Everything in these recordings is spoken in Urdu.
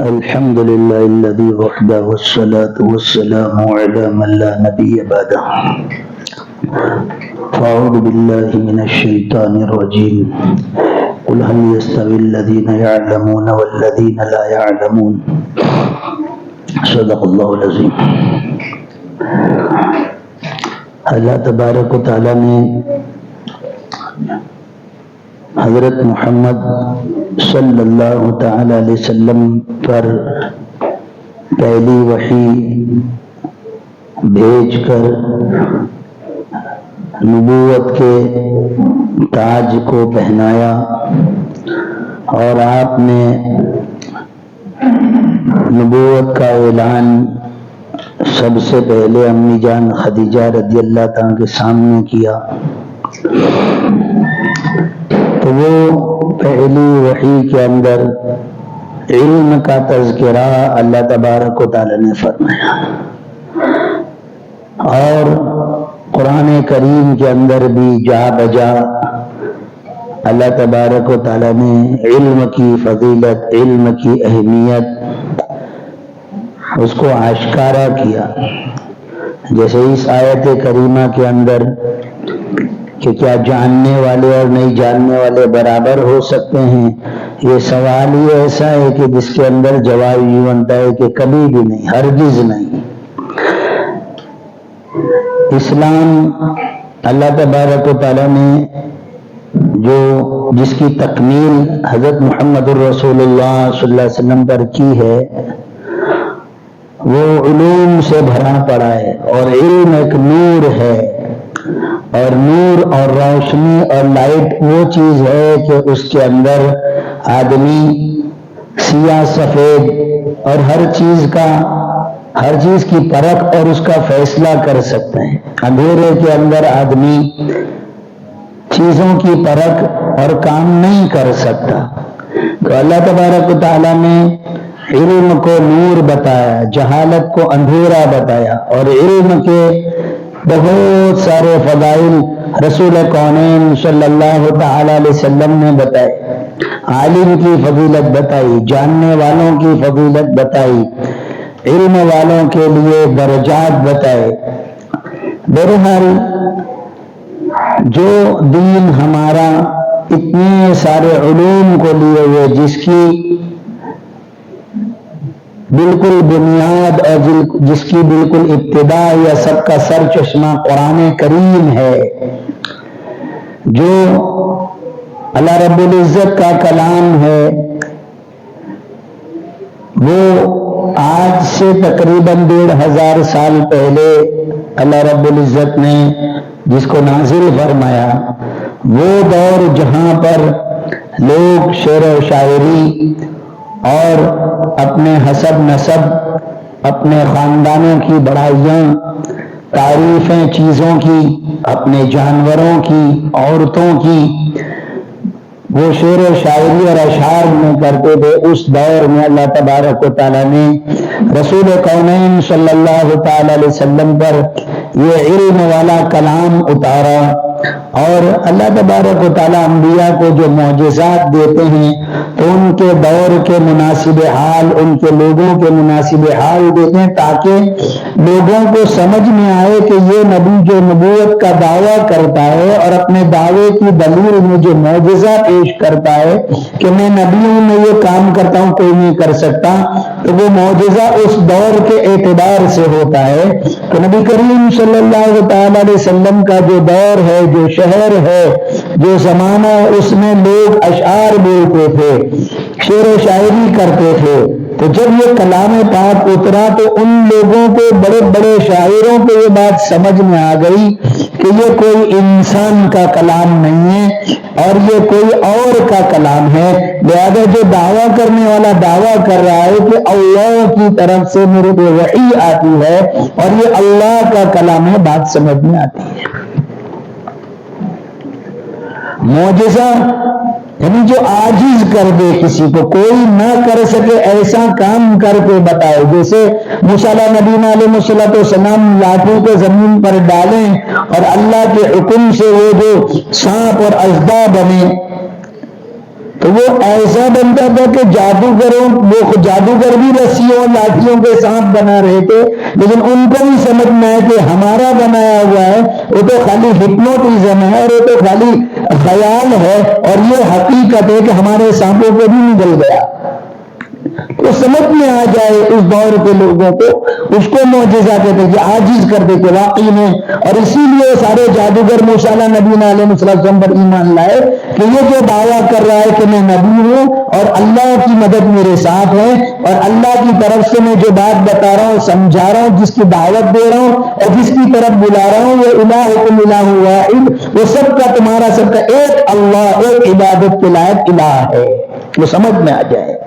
الحمد لله الذي وحده والصلاة والسلام على من لا نبي بعده. أعوذ بالله من الشيطان الرجيم. قل هل يستوي الذين يعلمون والذين لا يعلمون. صدق الله العظيم. اللہ تبارک و تعالیٰ نے حضرت محمد صلی اللہ تعالی علیہ وسلم پر پہلی وحی بھیج کر نبوت کے تاج کو پہنایا اور آپ نے نبوت کا اعلان سب سے پہلے امی جان خدیجہ رضی اللہ تعالیٰ کے سامنے کیا. تو وہ پہلی وحی کے اندر علم کا تذکرہ اللہ تبارک و تعالیٰ نے فرمایا اور قرآن کریم کے اندر بھی جا بجا اللہ تبارک و تعالیٰ نے علم کی فضیلت، علم کی اہمیت اس کو آشکارا کیا. جیسے اس آیت کریمہ کے اندر کہ کیا جاننے والے اور نہیں جاننے والے برابر ہو سکتے ہیں، یہ سوال ہی ایسا ہے کہ جس کے اندر جواب یہ بنتا ہے کہ کبھی بھی نہیں، ہرگز نہیں. اسلام اللہ تبارک و تعالیٰ نے جس کی تکمیل حضرت محمد الرسول اللہ صلی اللہ علیہ وسلم پر کی ہے، وہ علوم سے بھرا پڑا ہے اور علم ایک نور ہے، اور نور اور روشنی اور لائٹ وہ چیز ہے کہ اس کے اندر آدمی سیاہ سفید اور ہر چیز کی پرکھ اور اس کا فیصلہ کر سکتے ہیں. اندھیرے کے اندر آدمی چیزوں کی پرکھ اور کام نہیں کر سکتا. تو اللہ تبارک و تعالیٰ نے علم کو نور بتایا، جہالت کو اندھیرا بتایا، اور علم کے بہت سارے فضائل رسول کونین صلی اللہ تعالی علیہ وسلم نے بتائے. عالم کی فضیلت بتائی، جاننے والوں کی فضیلت بتائی، علم والوں کے لیے درجات بتائے. بہرحال جو دین ہمارا اتنے سارے علوم کو لیے ہوئے، جس کی بالکل بنیاد اور جس کی بالکل ابتدا یا سب کا سر چشمہ قرآن کریم ہے، جو اللہ رب العزت کا کلام ہے، وہ آج سے تقریباً 1500 سال پہلے اللہ رب العزت نے جس کو نازل فرمایا، وہ دور جہاں پر لوگ شعر و شاعری اور اپنے حسب نسب، اپنے خاندانوں کی بڑائیاں، تعریفیں چیزوں کی، اپنے جانوروں کی، عورتوں کی، وہ شعر و شاعری اور اشعار میں کرتے تھے. اس دور میں اللہ تبارک و تعالیٰ نے رسول کونین صلی اللہ تعالی علیہ وسلم پر یہ علم والا کلام اتارا. اور اللہ تبارک و تعالیٰ انبیاء کو جو معجزات دیتے ہیں تو ان کے دور کے مناسب حال، ان کے لوگوں کے مناسب حال دیتے ہیں، تاکہ لوگوں کو سمجھ میں آئے کہ یہ نبی جو نبوت کا دعویٰ کرتا ہے اور اپنے دعوے کی دلیل میں جو معجزہ پیش کرتا ہے کہ میں نبی ہوں، میں یہ کام کرتا ہوں، کوئی نہیں کر سکتا، تو وہ معجزہ اس دور کے اعتبار سے ہوتا ہے. تو نبی کریم صلی اللہ تعالی علیہ وسلم کا جو دور ہے، جو شہر ہے، جو زمانہ ہے، اس میں لوگ اشعار بولتے تھے، شعر و شاعری کرتے تھے. تو جب یہ کلام پاک اترا تو ان لوگوں کو، بڑے بڑے شاعروں کو یہ بات سمجھ میں آ گئی کہ یہ کوئی انسان کا کلام نہیں ہے اور یہ کوئی اور کا کلام ہے. لہذا جو دعویٰ کرنے والا دعویٰ کر رہا ہے کہ اللہ کی طرف سے میرے کو وحی آتی ہے اور یہ اللہ کا کلام ہے، بات سمجھ میں آتی ہے. معجزہ یعنی جو عاجز کر دے کسی کو، کوئی نہ کر سکے ایسا کام کر کے بتائے. جیسے موسیٰ نبی علیہ السلام لاٹھی کو زمین پر ڈالیں اور اللہ کے حکم سے وہ جو سانپ اور اژدہا بنے، تو وہ ایسا بنتا تھا کہ جادوگروں وہ جادوگر بھی رسیوں لاٹھیوں کے ساتھ بنا رہے تھے، لیکن ان کو بھی سمجھ میں ہے کہ ہمارا بنایا ہوا ہے وہ تو خالی ہپنوٹزم ہے اور وہ تو خالی خیال ہے، اور یہ حقیقت ہے کہ ہمارے سانپوں کو بھی نگل گیا۔ تو سمجھ میں آ جائے اس دور کے لوگوں کو، اس کو معجزہ کہتے کہ عاجز کر دے کہ واقعی میں، اور اسی لیے سارے جادوگر موسیٰ علیہ نبی علیہ السلام پر ایمان لائے کہ یہ جو دعویٰ کر رہا ہے کہ میں نبی ہوں اور اللہ کی مدد میرے ساتھ ہے، اور اللہ کی طرف سے میں جو بات بتا رہا ہوں سمجھا رہا ہوں، جس کی دعوت دے رہا ہوں اور جس کی طرف بلا رہا ہوں، وہ الہکم الہ واحد، وہ سب کا تمہارا سب کا ایک اللہ، ایک عبادت کے لائق الہ ہے، وہ سمجھ میں آ جائے۔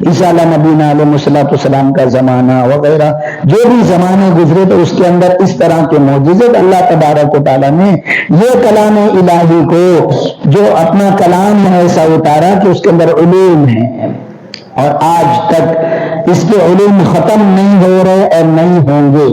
عیسیٰ علیہ نبی علیہ السلام کا زمانہ وغیرہ جو بھی زمانے گزرے تو اس کے اندر اس طرح کے معجزے اللہ تبارک و تعالیٰ نے یہ کلام الہی کو جو اپنا کلام ہے ایسا اتارا کہ اس کے اندر علوم ہے، اور آج تک اس کے علوم ختم نہیں ہو رہے اور نہیں ہوں گے،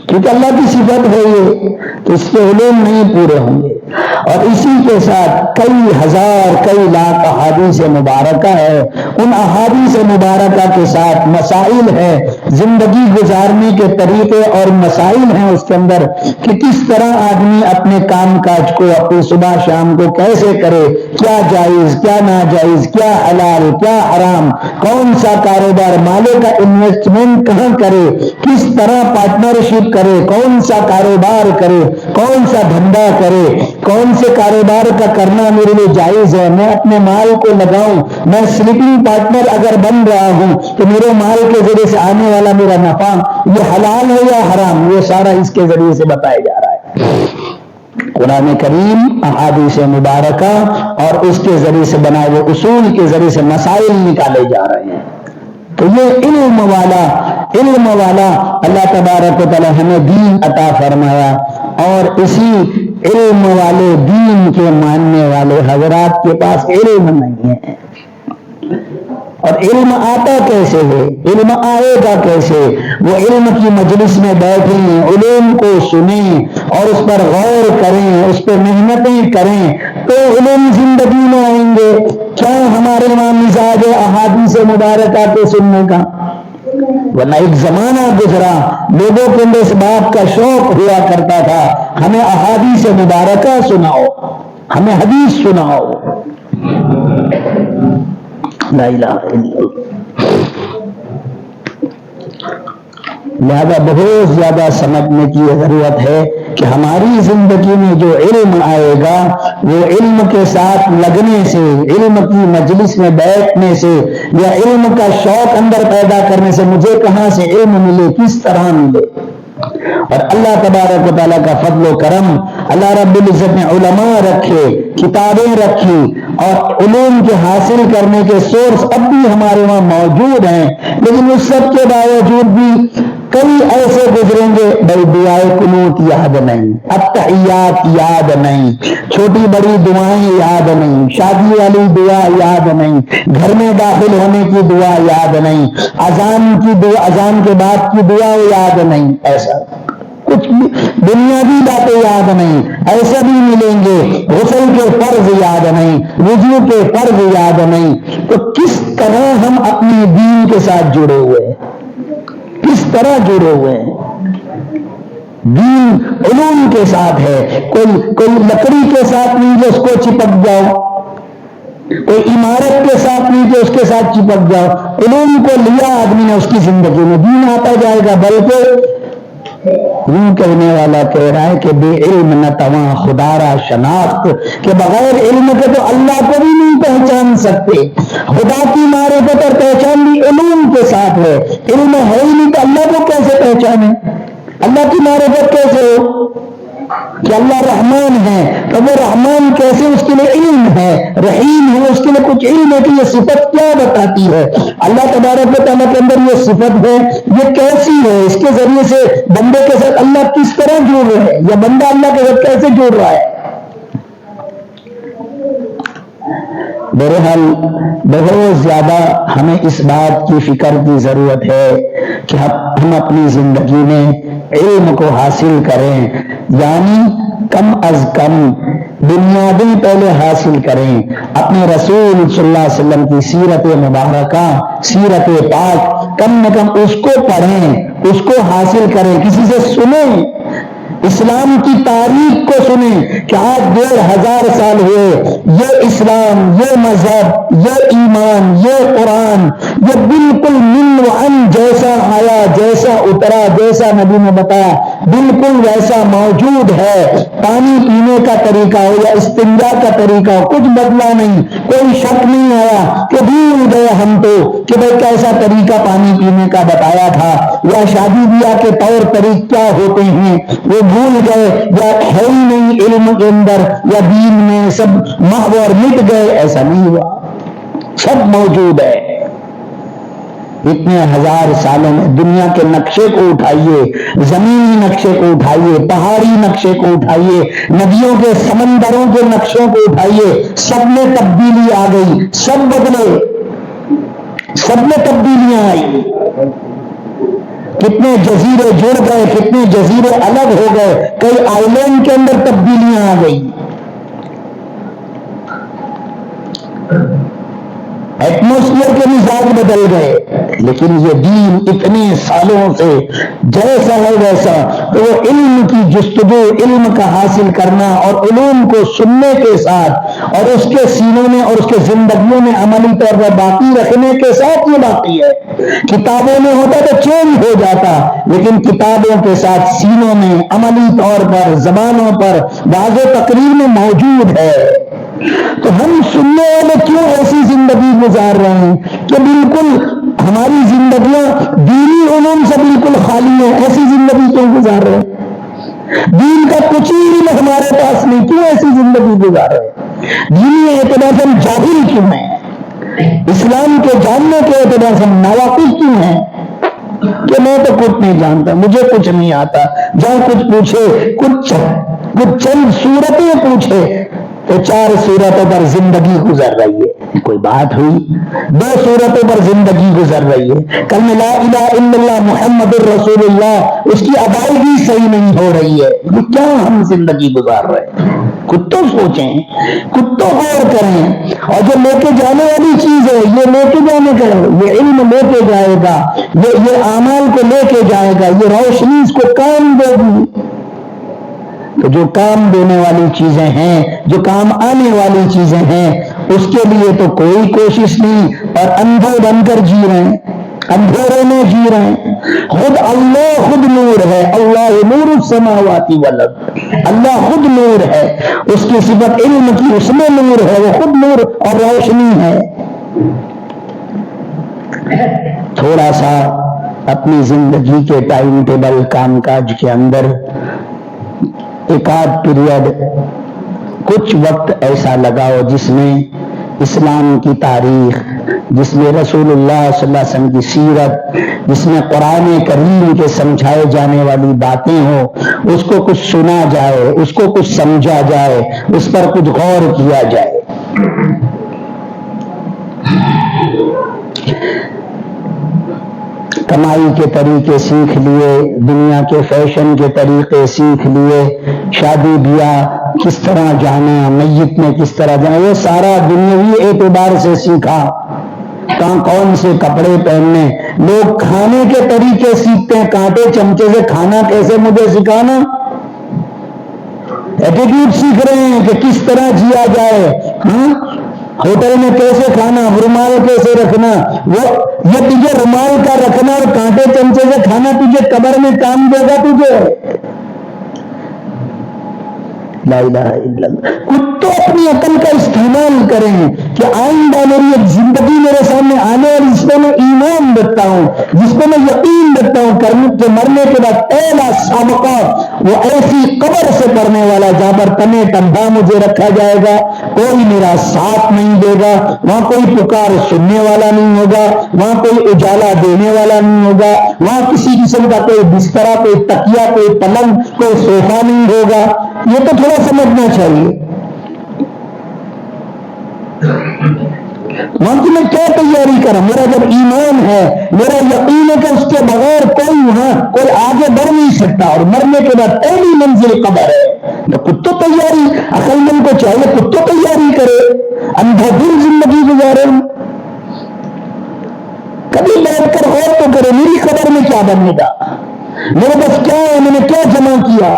کیونکہ اللہ کی صفت ہے یہ، تو اس کے علوم نہیں پورے ہوں گے۔ اور اسی کے ساتھ کئی ہزار کئی لاکھ احادیث مبارکہ ہے، ان احادیث مبارکہ کے ساتھ مسائل ہے، زندگی گزارنے کے طریقے اور مسائل ہیں اس کے اندر کہ کس طرح آدمی اپنے کام کاج کو اپنی صبح شام کو کیسے کرے، کیا جائز کیا ناجائز، کیا حلال کیا حرام، کون سا کاروبار، مالے کا انویسٹمنٹ کہاں کرے، کس طرح پارٹنرشپ کرے، کون سا کاروبار کرے، کون سا دھندا کرے، کون سے کاروبار کا کرنا میرے لیے جائز ہے، میں اپنے مال کو لگاؤں، میں سلیپنگ پارٹنر اگر بن رہا ہوں تو میرے مال کے ذریعے سے آنے والا میرا نفع یہ حلال ہے یا حرام، یہ سارا اس کے ذریعے سے بتایا جا رہا ہے۔ قرآن کریم احادیث مبارکہ اور اس کے ذریعے سے بنائے ہوئے اصول کے ذریعے سے مسائل نکالے جا رہے ہیں۔ تو یہ علم والا اللہ تبارک و تعالیٰ ہمیں دین عطا فرمایا، اور اسی علم والے دین کے ماننے والے حضرات کے پاس علم نہیں ہے، اور علم آتا کیسے ہے، علم آئے گا کیسے؟ وہ علم کی مجلس میں بیٹھیں، علوم کو سنیں اور اس پر غور کریں، اس پہ محنتیں کریں تو علم زندگی میں آئیں گے۔ کیا ہمارے وہاں مزاج احادیث مبارکہ کے سننے کا؟ ورنہ ایک زمانہ گزرا لوگوں کے اندر اس بات کا شوق ہوا کرتا تھا ہمیں احادیث مبارکہ سناؤ، ہمیں حدیث سناؤ، لا الہ الا اللہ۔ لہذا بہت زیادہ سمجھنے کی ضرورت ہے کہ ہماری زندگی میں جو علم آئے گا وہ علم کے ساتھ لگنے سے، علم کی مجلس میں بیٹھنے سے، یا علم کا شوق اندر پیدا کرنے سے، مجھے کہاں سے علم ملے، کس طرح ملے۔ اور اللہ تبارک و تعالیٰ کا فضل و کرم، اللہ رب العزت نے علماء رکھے، کتابیں رکھی، اور علوم کے حاصل کرنے کے سورس اب بھی ہمارے وہاں موجود ہیں، لیکن اس سب کے باوجود بھی کئی ایسے گزریں گے بھائی دعائے قنوت یاد نہیں، التحیات یاد نہیں، چھوٹی بڑی دعائیں یاد نہیں، شادی والی دعا یاد نہیں، گھر میں داخل ہونے کی دعا یاد نہیں، اذان کی دعا، اذان کے بعد کی دعا یاد نہیں، ایسا کچھ بھی بنیادی باتیں یاد نہیں، ایسے بھی ملیں گے، غسل کے فرض یاد نہیں، وضو کے فرض یاد نہیں۔ تو کس طرح ہم اپنے دین کے ساتھ جڑے ہوئے ہیں، کس طرح جڑے ہوئے ہیں؟ دین علوم کے ساتھ ہے، کوئی لکڑی کے ساتھ نہیں جو اس کو چپک جاؤ، کوئی عمارت کے ساتھ نہیں جو اس کے ساتھ چپک جاؤ، علوم کو لیا آدمی نے، اس کی زندگی میں دین آتا جائے گا۔ بلکہ یوں کہنے والا کہہ رہا ہے کہ بے علم نہ تواں خدارا شناخت، کہ بغیر علم کے تو اللہ کو بھی نہیں پہچان سکتے، خدا کی معرفت اور پہچان بھی علوم کے ساتھ ہے۔ علم ہے ہی نہیں تو اللہ کو کیسے پہچانے، اللہ کی معرفت کیسے ہو؟ کہ اللہ رحمان ہے تو وہ رحمان کیسے، اس کے لیے علم ہے، رحیم ہے اس کے لیے کچھ علم ہے کہ یہ صفت کیا بتاتی ہے، اللہ تبارک و تعالیٰ کے اندر یہ صفت ہے، یہ کیسی ہے، اس کے ذریعے سے بندے کے ساتھ اللہ کس طرح جڑ رہا ہے، یا بندہ اللہ کے ساتھ کیسے جڑ رہا ہے۔ بہرحال بہت زیادہ ہمیں اس بات کی فکر کی ضرورت ہے کہ ہم اپنی زندگی میں علم کو حاصل کریں، یعنی کم از کم بنیادیں پہلے حاصل کریں، اپنے رسول صلی اللہ علیہ وسلم کی سیرت مبارکہ، سیرت پاک کم کم اس کو پڑھیں، اس کو حاصل کریں، کسی سے سنیں، اسلام کی تاریخ کو سنیں کہ آج 1500 سال ہوئے یہ اسلام، یہ مذہب، یہ ایمان، یہ قرآن، یہ بالکل من و عن جیسا آیا، جیسا اترا، جیسا نبی نے بتایا بالکل ویسا موجود ہے۔ پانی پینے کا طریقہ ہو یا استنجا کا طریقہ ہو، کچھ بدلا نہیں، کوئی شک نہیں آیا کہ بھول گئے ہم تو کہ بھائی کیسا طریقہ پانی پینے کا بتایا تھا، یا شادی بیاہ کے طور طریق کیا ہوتے ہیں وہ بھول گئے، یا ہے ہی نہیں علم کے اندر یا دین میں، سب محو اور مٹ گئے۔ ایسا نہیں ہوا، سب موجود ہے۔ اتنے 1000 سالوں میں دنیا کے نقشے کو اٹھائیے، زمینی نقشے کو اٹھائیے، پہاڑی نقشے کو اٹھائیے، ندیوں کے سمندروں کے نقشوں کو اٹھائیے، سب میں تبدیلی آ گئی، سب بدلے، سب میں تبدیلیاں آئی۔ کتنے جزیرے جڑ گئے، کتنے جزیرے الگ ہو گئے، کئی آئی لینڈ کے اندر تبدیلیاں آ گئی، ایٹماسفیئر کے مزاج بدل گئے، لیکن یہ دین اتنے سالوں سے جیسا ہے ویسا۔ تو وہ علم کی جستجو، علم کا حاصل کرنا اور علوم کو سننے کے ساتھ اور اس کے سینوں میں اور اس کے زندگیوں میں عملی طور پر باقی رکھنے کے ساتھ یہ باقی ہے۔ کتابوں میں ہوتا تو چینج ہو جاتا، لیکن کتابوں کے ساتھ سینوں میں عملی طور پر زبانوں پر واضح تقریر میں موجود ہے۔ تو ہم سننے والے کیوں ایسی زندگی گزار رہے ہیں کہ بالکل ہماری زندگیاں دینی علوم سے بالکل خالی ہیں؟ ایسی زندگی کیوں گزار رہے ہیں؟ دین کا کچھ ہی علم ہمارے پاس نہیں، کیوں ایسی زندگی گزار رہے ہیں؟ دینی اعتبار سے ہم جاہل کیوں ہیں؟ اسلام کے جاننے کے اعتبار سے ہم ناواقف کیوں ہیں کہ میں تو کچھ نہیں جانتا، مجھے کچھ نہیں آتا؟ جہاں کچھ پوچھے، کچھ چند صورتیں پوچھے تو 4 صورتوں پر زندگی گزر رہی ہے۔ کوئی بات ہوئی؟ 2 صورتوں پر زندگی گزر رہی ہے۔ کلمہ لا الہ الا اللہ محمد الرسول اللہ، اس کی ادائیگی صحیح نہیں ہو رہی ہے۔ یہ کیا ہم زندگی گزار رہے ہیں؟ خود تو سوچیں، خود تو غور کریں۔ اور جو لے کے جانے والی چیز ہے، یہ لے کے جانے کا، یہ علم لے کے جائے گا، یہ اعمال کو لے کے جائے گا، یہ روشنی اس کو کام دے گی۔ تو جو کام دینے والی چیزیں ہیں، جو کام آنے والی چیزیں ہیں، اس کے لیے تو کوئی کوشش نہیں، اور اندھے بن کر جی رہے ہیں، اندھیرے میں جی رہے ہیں۔ خود اللہ خود نور ہے، اللہ نور السماوات والارض، اللہ خود نور ہے، اس کی صفت علم کی، اس میں نور ہے، وہ خود نور اور روشنی ہے۔ تھوڑا سا اپنی زندگی کے ٹائم ٹیبل، کام کاج کے اندر ایک آدھ پیریڈ، کچھ وقت ایسا لگاؤ جس میں اسلام کی تاریخ، جس میں رسول اللہ صلی اللہ علیہ وسلم کی سیرت، جس میں قرآن کریم کے سمجھائے جانے والی باتیں ہوں، اس کو کچھ سنا جائے، اس کو کچھ سمجھا جائے، اس پر کچھ غور کیا جائے۔ کمائی کے طریقے سیکھ لیے، دنیا کے فیشن کے طریقے سیکھ لیے، شادی بیاہ کس طرح جانا، میت میں کس طرح جانا، یہ سارا دنیاوی اعتبار سے سیکھا۔ کہاں کون سے کپڑے پہننے، لوگ کھانے کے طریقے سیکھتے ہیں، کانٹے چمچے سے کھانا کیسے مجھے سکھانا، ایٹیٹیوڈ سیکھ رہے ہیں کہ کس طرح جیا جائے، ہوٹل میں کیسے کھانا، رومال کیسے رکھنا، یہ تجھے رومال کا رکھنا اور کانٹے چمچے سے کھانا تجھے قبر میں کام دے گا تجھے؟ لا الہ الا اللہ۔ کچھ تو اپنی عقل کا استعمال کریں کہ آئندہ میری ایک زندگی میرے سامنے آنے اور جس پہ میں ایمان رکھتا ہوں، جس پہ میں یقین رکھتا ہوں کہ مرنے کے بعد پہلا سابقہ وہ ایسی قبر سے کرنے والا جہاں پر تنے تنہا مجھے رکھا جائے گا، کوئی میرا ساتھ نہیں دے گا، وہاں کوئی پکار سننے والا نہیں ہوگا، وہاں کوئی اجالا دینے والا نہیں ہوگا، وہاں کسی قسم کا کوئی بسترا، کوئی تکیا، کوئی پلنگ، کوئی صوفہ نہیں ہوگا۔ یہ تو تھوڑا سمجھنا چاہیے۔ وہاں کی میں کیا تیاری کروں؟ میرا جب ایمان ہے، میرا یقین ہے کہ اس کے بغیر کوئی وہاں کوئی آگے بڑھ نہیں سکتا، اور مرنے کے بعد پہلی منزل قبر ہے، تو کچھ تو تیاری عقل مند کو چاہیے کچھ تو تیاری کرے. اندھا دل زندگی گزارے. کبھی بیٹھ کر غور تو کرے میری قبر میں کیا بنے گا, میرے پاس کیا ہے, میں نے کیا جمع کیا.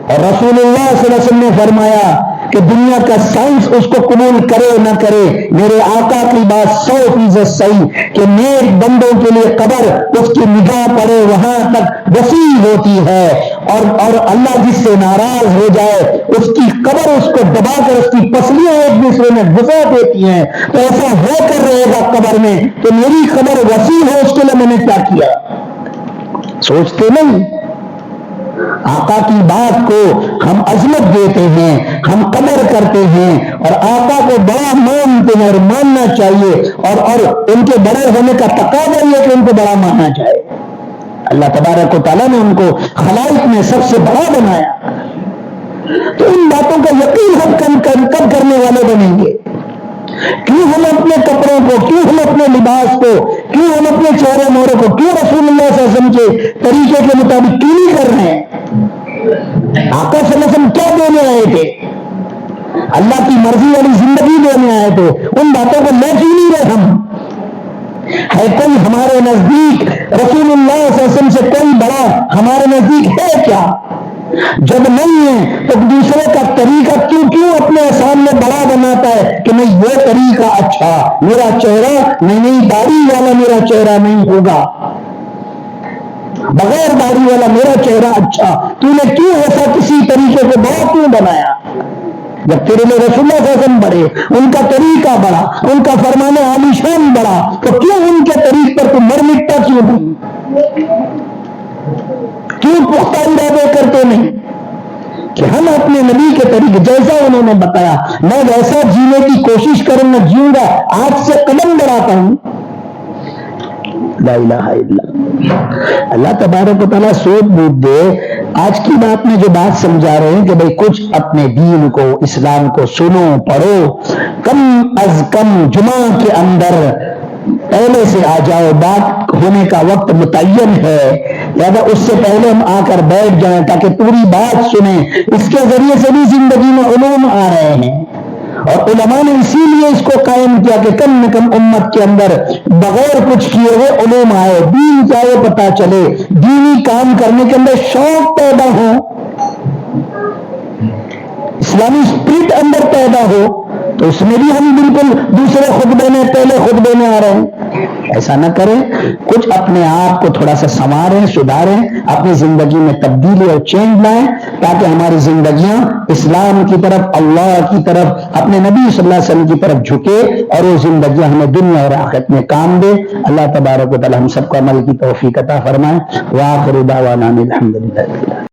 اور رسول اللہ صلی اللہ علیہ وسلم نے فرمایا کہ دنیا کا سائنس اس کو قبول کرے نہ کرے, میرے آقا کی بات 100% صحیح کہ نیک بندوں کے لیے قبر اس کی نگاہ پڑے وہاں تک وسیع ہوتی ہے, اور اللہ جس سے ناراض ہو جائے اس کی قبر اس کو دبا کر اس کی پسلیاں ایک دوسرے میں گھسا دیتی ہیں. تو ایسا ہو کر رہے گا قبر میں کہ میری قبر وسیع ہے, اس کے لیے میں نے کیا کیا. سوچتے نہیں. آقا کی بات کو ہم عظمت دیتے ہیں, ہم قدر کرتے ہیں, اور آقا کو بڑا مانتے ہیں اور ماننا چاہیے, اور ان کے بڑے ہونے کا تقاضا یہ کہ ان کو بڑا ماننا چاہیے. اللہ تبارک و تعالیٰ نے ان کو خلائق میں سب سے بڑا بنایا. تو ان باتوں کا یقین ہم کب کرنے والے بنیں گے؟ کیوں ہم اپنے کپڑوں کو, کیوں ہم اپنے لباس کو, کیوں ہم اپنے چہرے مہرے کو, کیوں رسول اللہ صلی اللہ علیہ وسلم کے طریقے کے مطابق کیوں نہیں کر رہے ہیں؟ آقا صلی اللہ علیہ وسلم کیا دینے آئے تھے؟ اللہ کی مرضی والی زندگی دینے آئے تھے. ان باتوں کو لے کیوں نہیں رہے ہم؟ ہے کوئی ہمارے نزدیک رسول اللہ صلی اللہ علیہ وسلم سے کوئی بڑا ہمارے نزدیک ہے کیا؟ جب نہیں ہے تو دوسرے کا طریقہ کیوں اپنے سامنے بڑا بناتا ہے کہ نہیں وہ طریقہ اچھا, میرا چہرہ نہیں داڑھی والا میرا چہرہ نہیں ہوگا, بغیر داڑھی والا میرا چہرہ اچھا. تو نے کیوں ایسا کسی طریقے کو بڑا کیوں بنایا؟ جب تیرے لیے رسول اللہ صلی اللہ علیہ وسلم بڑے, ان کا طریقہ بڑا, ان کا فرمان عالیشان بڑا, تو کیوں ان کے طریق پر تو مر مٹا کیوں نہیں؟ کیوں پختہ ارادے کرتے نہیں کہ ہم اپنے نبی کے طریقے جیسا انہوں نے بتایا میں ویسا جینے کی کوشش کروں گا, جیوں گا, آج سے قدم بڑھاتا ہوں. لا الہ الا اللہ. اللہ تبارک و تعالیٰ سوچ بوجھ دے. آج کی بات میں جو بات سمجھا رہے ہیں کہ بھئی کچھ اپنے دین کو, اسلام کو سنو, پڑھو, کم از کم جمعہ کے اندر پہلے سے آ جاؤ. بات ہونے کا وقت متعین ہے, لہذا اس سے پہلے ہم آ کر بیٹھ جائیں تاکہ پوری بات سنیں. اس کے ذریعے سے بھی زندگی میں علوم آ رہے ہیں, اور علماء نے اسی لیے اس کو قائم کیا کہ کم نہ کم امت کے اندر بغیر کچھ کیے ہوئے علوم آئے, دین کیا ہے پتا چلے, دینی کام کرنے کے اندر شوق پیدا ہو, اسلامی اسپرٹ اندر پیدا ہو. تو اس میں بھی ہم بالکل دوسرے خطبے میں پہلے خطبے میں آ رہے ہیں. ایسا نہ کریں, کچھ اپنے آپ کو تھوڑا سا سنواریں, سدھاریں, اپنی زندگی میں تبدیلی اور چینج لائیں تاکہ ہماری زندگیاں اسلام کی طرف, اللہ کی طرف, اپنے نبی صلی اللہ علیہ وسلم کی طرف جھکے, اور وہ زندگیاں ہمیں دنیا اور آخرت میں کام دے. اللہ تبارک و تعالی ہم سب کو عمل کی توفیق عطا فرمائے. وآخر دعوانا الحمدللہ.